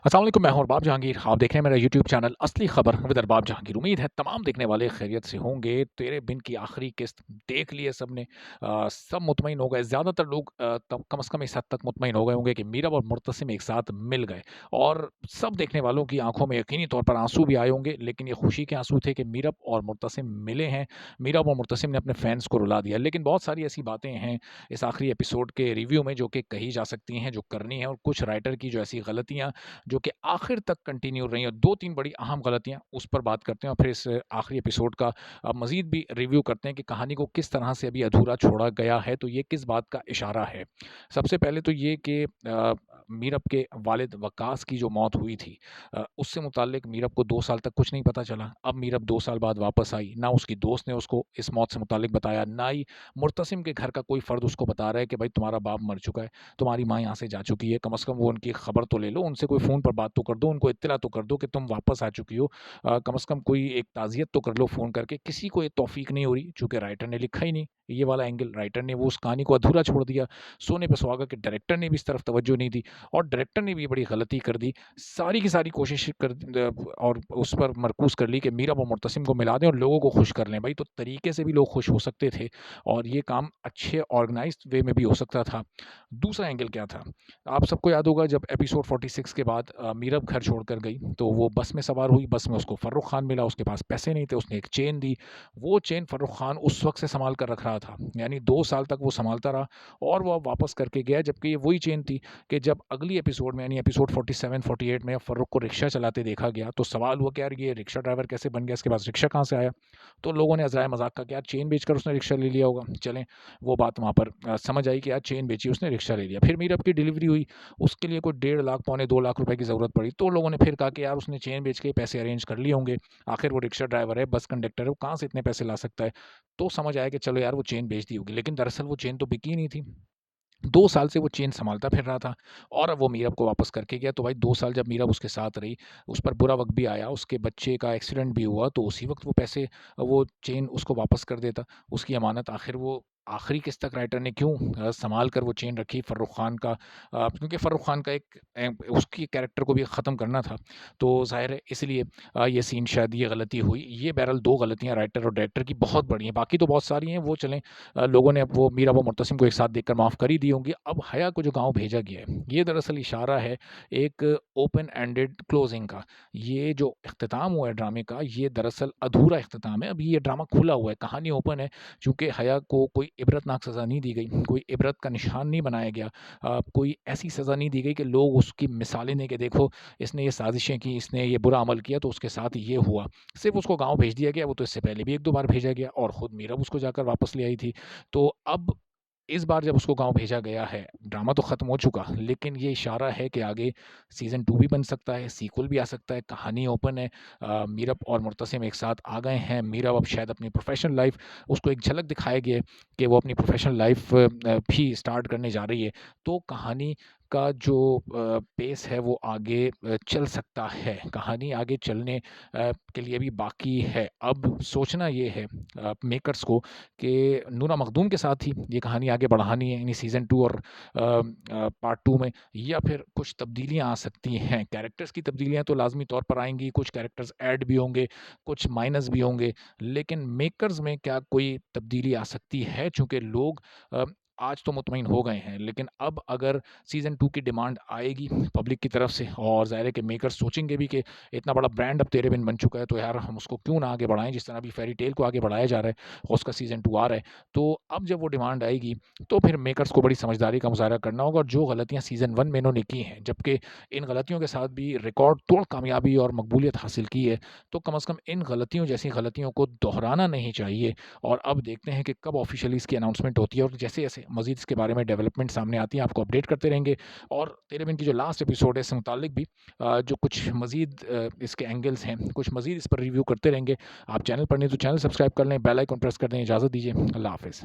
अस्सलाम वालेकुम, मैं हूं अरबाब जहांगीर। आप देख रहे हैं मेरा यूट्यूब चैनल असली खबर विद अरबाब जहांगीर। उम्मीद है तमाम देखने वाले खैरियत से होंगे। तेरे बिन की आखिरी किस्त देख लिए सबने। सब मुतमईन हो गए। ज़्यादातर लोग तब कम से कम इस हद तक मुतमईन हो गए होंगे कि मीरब और मुर्तसिम एक साथ मिल गए। और सब देखने वालों की आंखों में यकीनी तौर पर आंसू भी आए होंगे, लेकिन ये खुशी के आंसू थे कि मीरब और मुर्तसिम मिले हैं। मीरब और मुर्तसिम ने अपने फैंस को रुला दिया। लेकिन बहुत सारी ऐसी बातें हैं इस आखिरी एपिसोड के रिव्यू में जो कि कही जा सकती हैं, जो करनी है, और कुछ राइटर की जो ऐसी गलतियाँ जो कि आखिर तक कंटिन्यू रही हैं। 2-3 बड़ी अहम गलतियाँ, उस पर बात करते हैं और फिर इस आखिरी एपिसोड का मज़ीद भी रिव्यू करते हैं कि कहानी को किस तरह से अभी अधूरा छोड़ा गया है, तो ये किस बात का इशारा है। सबसे पहले तो ये कि मीरब के वालिद वक्कास की जो मौत हुई थी, उससे मुताल्लिक मीरब को 2 साल तक कुछ नहीं पता चला। अब मीरब 2 साल बाद वापस आई, ना उसकी दोस्त ने उसको इस मौत से मुताल्लिक बताया, ना ही मुर्तसिम के घर का कोई फ़र्द उसको बता रहा है कि भाई तुम्हारा बाप मर चुका है, तुम्हारी माँ यहाँ से जा चुकी है, कम से कम वो उनकी खबर तो ले लो, उनसे कोई फ़ोन पर बात तो कर दो, उनको इत्तला तो कर दो कि तुम वापस आ चुकी हो। कम से कम कोई एक ताज़ियत तो कर लो फ़ोन करके। किसी को ये तौफ़ीक नहीं हो रही, चूँकि राइटर ने लिखा ही नहीं, ये वाला एंगल राइटर ने वो उस कहानी को अधूरा छोड़ दिया। सोने पे सुहागा के डायरेक्टर ने भी इस तरफ तवज्जो नहीं दी, और डायरेक्टर ने भी ये बड़ी गलती कर दी। सारी की सारी कोशिश कर और उस पर मरकूज़ कर ली कि मीरब और मुर्तसिम को मिला दें और लोगों को खुश कर लें। भाई, तो तरीके से भी लोग खुश हो सकते थे और ये काम अच्छे ऑर्गेनाइज़्ड वे में भी हो सकता था। दूसरा एंगल क्या था? आप सबको याद होगा जब एपिसोड 46 के बाद मीरब घर छोड़कर गई, तो वो बस में सवार हुई। बस में उसको फ़र्रुख खान मिला, उसके पास पैसे नहीं थे, उसने एक चेन दी। वो चेन फ़र्रुख खान उस वक़्त से सँभाल कर रख रहा था, यानी 2 साल तक वो सँभालता रहा और वो अब वापस करके गया, जबकि ये वही चेन थी कि जब अगली एपिसोड में यानी एपिसोड 47-48 में फ़र्रुख को रिक्शा चलाते देखा गया, तो सवाल हुआ कि यार ये रिक्शा ड्राइवर कैसे बन गया? इसके पास रिक्शा कहाँ से आया? तो लोगों ने हज़ाए मज़ाक कहा कि यार चेन बेचकर उसने रिक्शा ले लिया होगा। चलें, वो बात वहाँ पर समझ आई कि यार चेन बेची उसने, रिक्शा ले लिया। फिर मीरब की डिलीवरी हुई, उसके लिए कोई 1.5 लाख पौने 2 लाख रुपए की ज़रूरत पड़ी, तो लोगों ने फिर कहा कि यार उसने चेन बेच के पैसे अरेंज कर लिए होंगे, आखिर वो रिक्शा ड्राइवर है, बस कंडक्टर है, वो कहाँ से इतने पैसे ला सकता है? तो समझ आया कि चलो यार वो चेन बेच दी होगी, लेकिन दरअसल वो चेन तो बिकी ही नहीं थी। 2 साल से वो चेन सँभालता फिर रहा था और अब वो मीरब को वापस करके गया। तो भाई 2 साल जब मीरब उसके साथ रही, उस पर बुरा वक़्त भी आया, उसके बच्चे का एक्सीडेंट भी हुआ, तो उसी वक़्त वो पैसे, वो चेन उसको वापस कर देता, उसकी अमानत। आखिर वो आखिरी किस्त तक राइटर ने क्यों सँभाल कर वो चेन रखी फ़र्रुख खान का, क्योंकि फ़र्रुख खान का एक उसकी कैरेक्टर को भी ख़त्म करना था, तो ज़ाहिर है इसलिए ये सीन, शायद ये गलती हुई। ये बहरहाल 2 गलतियाँ राइटर और डायरेक्टर की बहुत बड़ी हैं, बाकी तो बहुत सारी हैं, वो चलें, लोगों ने अब वो मीरा व मुर्तसिम को एक साथ देखकर माफ़ कर ही दी होंगी। अब हया को जो गाँव भेजा गया है, ये दरअसल इशारा है एक ओपन एंडेड क्लोज़िंग का। ये जो इख्तिताम हुआ है ड्रामे का, ये दरअसल अधूरा इख्तिताम है। अभी ये ड्रामा खुला हुआ है, कहानी ओपन है, चूँकि हया को कोई इबरतनाक सज़ा नहीं दी गई, कोई इबरत का निशान नहीं बनाया गया। कोई ऐसी सज़ा नहीं दी गई कि लोग उसकी मिसालें दें कि देखो इसने ये साज़िशें की, इसने ये बुरा अमल किया तो उसके साथ ये हुआ। सिर्फ़ उसको गाँव भेज दिया गया, वो तो इससे पहले भी 1-2 बार भेजा गया और खुद मीरा उसको जाकर वापस ले आई थी। तो अब इस बार जब उसको गाँव भेजा गया है, ड्रामा तो ख़त्म हो चुका, लेकिन ये इशारा है कि आगे सीज़न 2 भी बन सकता है, सीक्वल भी आ सकता है, कहानी ओपन है। मीरब और मुर्तसिम एक साथ आ गए हैं। मीरब अब शायद अपनी प्रोफ़ेशनल लाइफ़, उसको एक झलक दिखाई गई है कि वो अपनी प्रोफ़ेशनल लाइफ़ भी स्टार्ट करने जा रही है। तो कहानी का जो पेस है वो आगे चल सकता है। कहानी आगे चलने के लिए भी बाकी है। अब सोचना ये है मेकर्स को कि नूरा मखदूम के साथ ही ये कहानी आगे बढ़ानी है, यानी सीज़न 2 और पार्ट 2 में, या फिर कुछ तब्दीलियाँ आ सकती हैं। कैरेक्टर्स की तब्दीलियाँ तो लाज़मी तौर पर आएँगी, कुछ कैरेक्टर्स ऐड भी होंगे, कुछ माइनस भी होंगे, लेकिन मेकर्स में क्या कोई तब्दीली आ सकती है? चूँकि लोग अ, आज तो मुतमईन हो गए हैं, लेकिन अब अगर सीज़न 2 की डिमांड आएगी पब्लिक की तरफ से, और ज़ाहिर है कि मेकर्स सोचेंगे भी कि इतना बड़ा ब्रांड अब तेरे बिन बन चुका है, तो यार हम उसको क्यों ना आगे बढ़ाएँ, जिस तरह अभी फेयरी टेल को आगे बढ़ाया जा रहा है और उसका सीज़न 2 आ रहा है। तो अब जब वो डिमांड आएगी, तो फिर मेकर्स को बड़ी समझदारी का मुज़ाहरा करना होगा, और जो गलतियाँ सीज़न 1 में इन्होंने की हैं, जबकि इन गलतियों के साथ भी रिकॉर्ड तोड़ कामयाबी और मकबूलियत हासिल की है, तो कम से कम इन गलतियों जैसी गलतियों को दोहराना नहीं चाहिए। और अब देखते हैं कि कब ऑफ़िशियली इसकी अनाउंसमेंट होती है, और जैसे-जैसे मज़ीद इसके बारे में डेवलपमेंट सामने आती है, आपको अपडेट करते रहेंगे। और तेरे बिन की जो लास्ट एपिसोड है, इससे मुताल्लिक भी जो कुछ मज़ीद इसके एंगल्स हैं, कुछ मज़ीद इस पर रिव्यू करते रहेंगे। आप चैनल पर नहीं तो चैनल सब्सक्राइब कर लें, बेल आइकन प्रेस कर दें। इजाज़त दीजिए, अल्लाह हाफ़िज़।